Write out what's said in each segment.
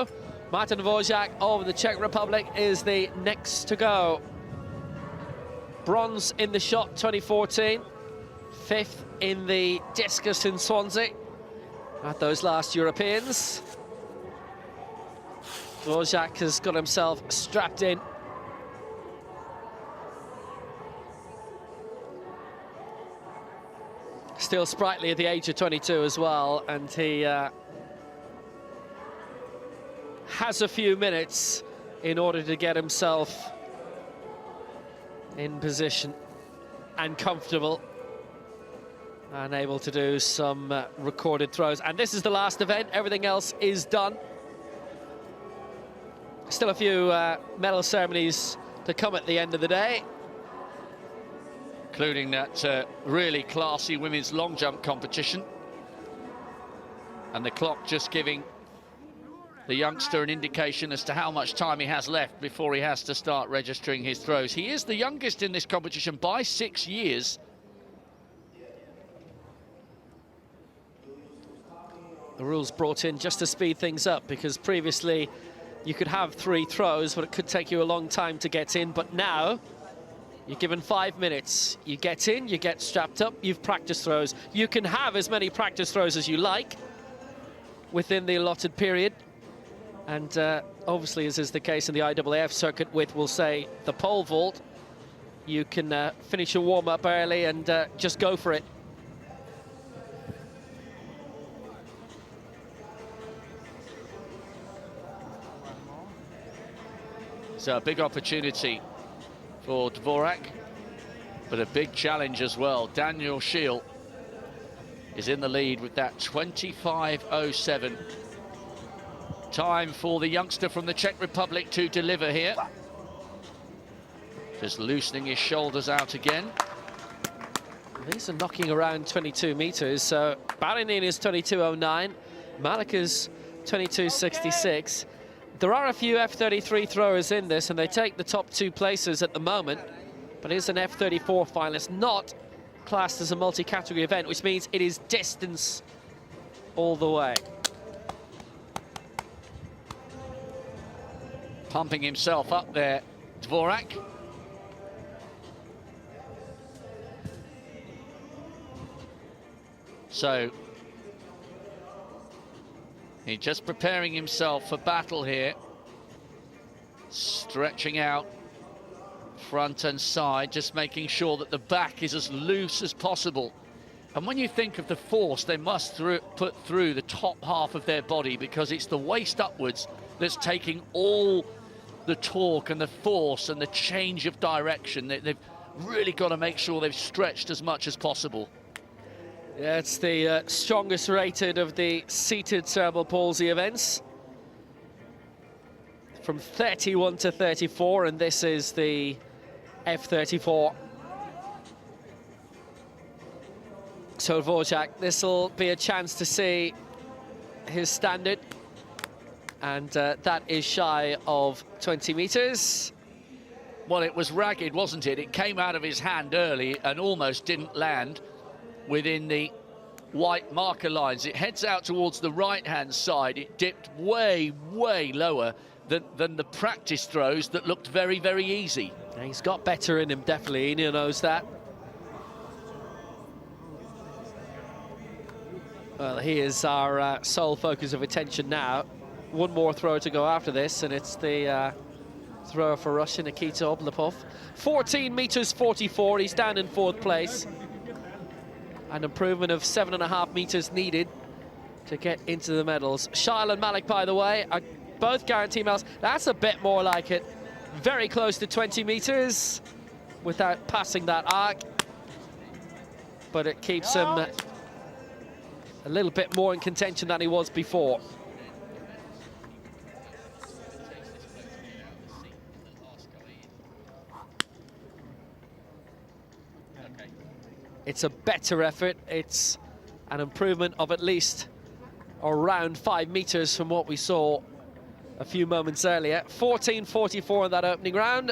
go. Martin Dvořák of the Czech Republic is the next to go. Bronze in the shot 2014, 5th in the discus in Swansea at those last Europeans. Dvořák has got himself strapped in. Still sprightly at the age of 22 as well, and he has a few minutes in order to get himself in position and comfortable and able to do some recorded throws. And this is the last event, everything else is done. Still a few medal ceremonies to come at the end of the day, including that really classy women's long jump competition. And the clock just giving the youngster an indication as to how much time he has left before he has to start registering his throws. He is the youngest in this competition by 6 years. The rules brought in just to speed things up, because previously you could have 3 throws, but it could take you a long time to get in. But now you're given 5 minutes. You get in, you get strapped up, you've practiced throws. You can have as many practice throws as you like within the allotted period. And obviously, as is the case in the IAAF circuit with, we'll say, the pole vault, you can finish your warm-up early and just go for it. So a big opportunity for Dvořák, but a big challenge as well. Daniel Scheel is in the lead with that 25.07. Time for the youngster from the Czech Republic to deliver here. Just loosening his shoulders out again. These are knocking around 22 meters. So Barenin is 22.09, Malik is 22.66. There are a few F34 throwers in this, and they take the top 2 places at the moment, but it is an F34 finalist, not classed as a multi-category event, which means it is distance all the way. Pumping himself up there, Dvořák. So he's just preparing himself for battle here. Stretching out front and side, just making sure that the back is as loose as possible. And when you think of the force they must put through the top half of their body, because it's the waist upwards that's taking all the torque and the force and the change of direction, they've really got to make sure they've stretched as much as possible. Yeah, it's the strongest rated of the seated cerebral palsy events, from 31 to 34, and this is the F34. So Dvořák, this will be a chance to see his standard, and that is shy of 20 meters. Well, it was ragged, wasn't it? It came out of his hand early and almost didn't land within the white marker lines. It heads out towards the right-hand side. It dipped way, way lower than the practice throws that looked very, very easy. Yeah, he's got better in him, definitely. He knows that. Well, he is our sole focus of attention now. One more throw to go after this, and it's the thrower for Russia, Nikita Oblapov. 14 meters 44, he's down in 4th place. An improvement of 7.5 meters needed to get into the medals. Shail and Malik, by the way, are both guaranteed medals. That's a bit more like it. Very close to 20 meters without passing that arc. But it keeps him a little bit more in contention than he was before. It's a better effort. It's an improvement of at least around 5 meters from what we saw a few moments earlier. 14.44 in that opening round.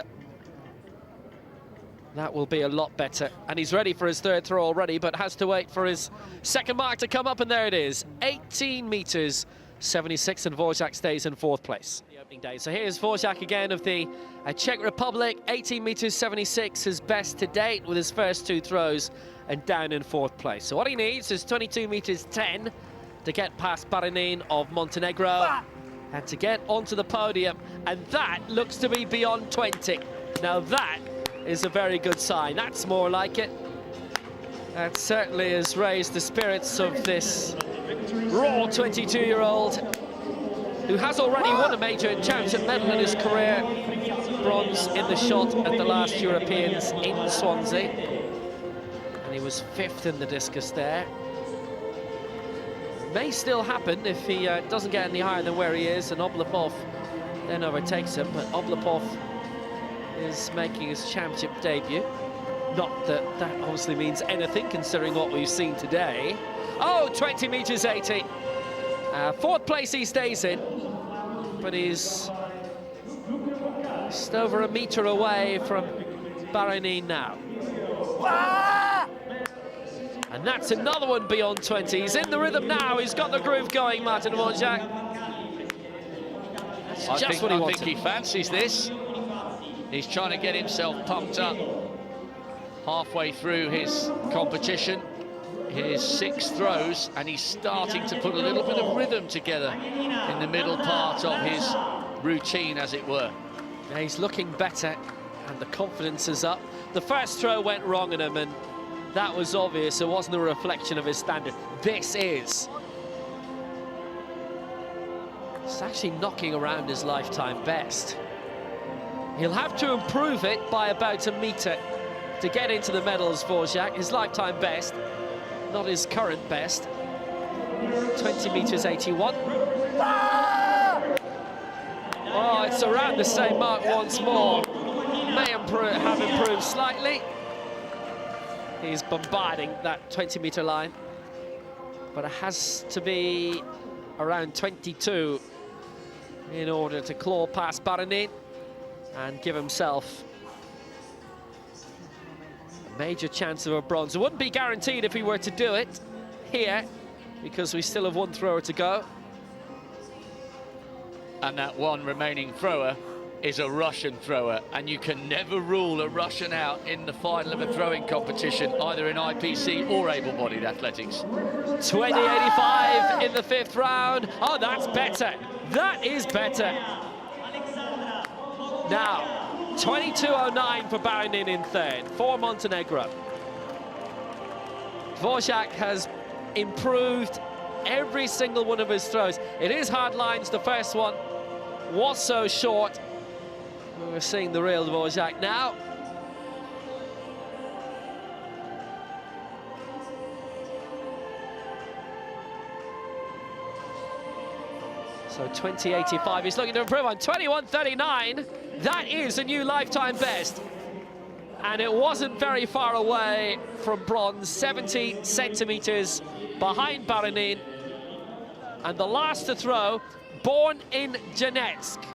That will be a lot better. And he's ready for his 3rd throw already, but has to wait for his 2nd mark to come up, and there it is. 18 meters 76, and Dvořák stays in 4th place. The opening day. So here's Dvořák again of the Czech Republic, 18 meters 76, his best to date with his first 2 throws, and down in 4th place. So what he needs is 22 meters 10 to get past Baranin of Montenegro and to get onto the podium, and that looks to be beyond 20. Now that is a very good sign. That's more like it. That certainly has raised the spirits of this raw 22-year-old who has already won a major championship medal in his career. Bronze in the shot at the last Europeans in Swansea. And he was 5th in the discus there. May still happen if he doesn't get any higher than where he is, and Oblapov then overtakes him. But Oblapov is making his championship debut. Not that that obviously means anything considering what we've seen today. Oh, 20 meters 80. 4th place he stays in, but he's just over a meter away from Baranin now. And that's another one beyond 20. He's in the rhythm now. He's got the groove going, Martin Dvořák. That's just what he wanted. I think he fancies this. He's trying to get himself pumped up halfway through his competition, his 6 throws, and he's starting to put a little bit of rhythm together in the middle part of his routine, as it were. Yeah, he's looking better, and the confidence is up. The first throw went wrong in him, and that was obvious. It wasn't a reflection of his standard. This is. It's actually knocking around his lifetime best. He'll have to improve it by about a meter to get into the medals, Dvořák. His lifetime best, not his current best. 20 meters 81. Oh, it's around the same mark once more. May have improved slightly. He's bombarding that 20-meter line, but it has to be around 22 in order to claw past Baranin and give himself a major chance of a bronze. It wouldn't be guaranteed if he were to do it here, because we still have 1 thrower to go. And that one remaining thrower is a Russian thrower, and you can never rule a Russian out in the final of a throwing competition, either in IPC or able-bodied athletics. 20.85 in the 5th round. Oh, that's better. That is better. Now, 22.09 for Baranin in 3rd, for Montenegro. Dvořák has improved every single one of his throws. It is hard lines. The first one was so short. We're seeing the real Dvořák now. So 20.85, he's looking to improve on 21.39. That is a new lifetime best. And it wasn't very far away from bronze, 70 centimeters behind Baranin. And the last to throw, born in Donetsk.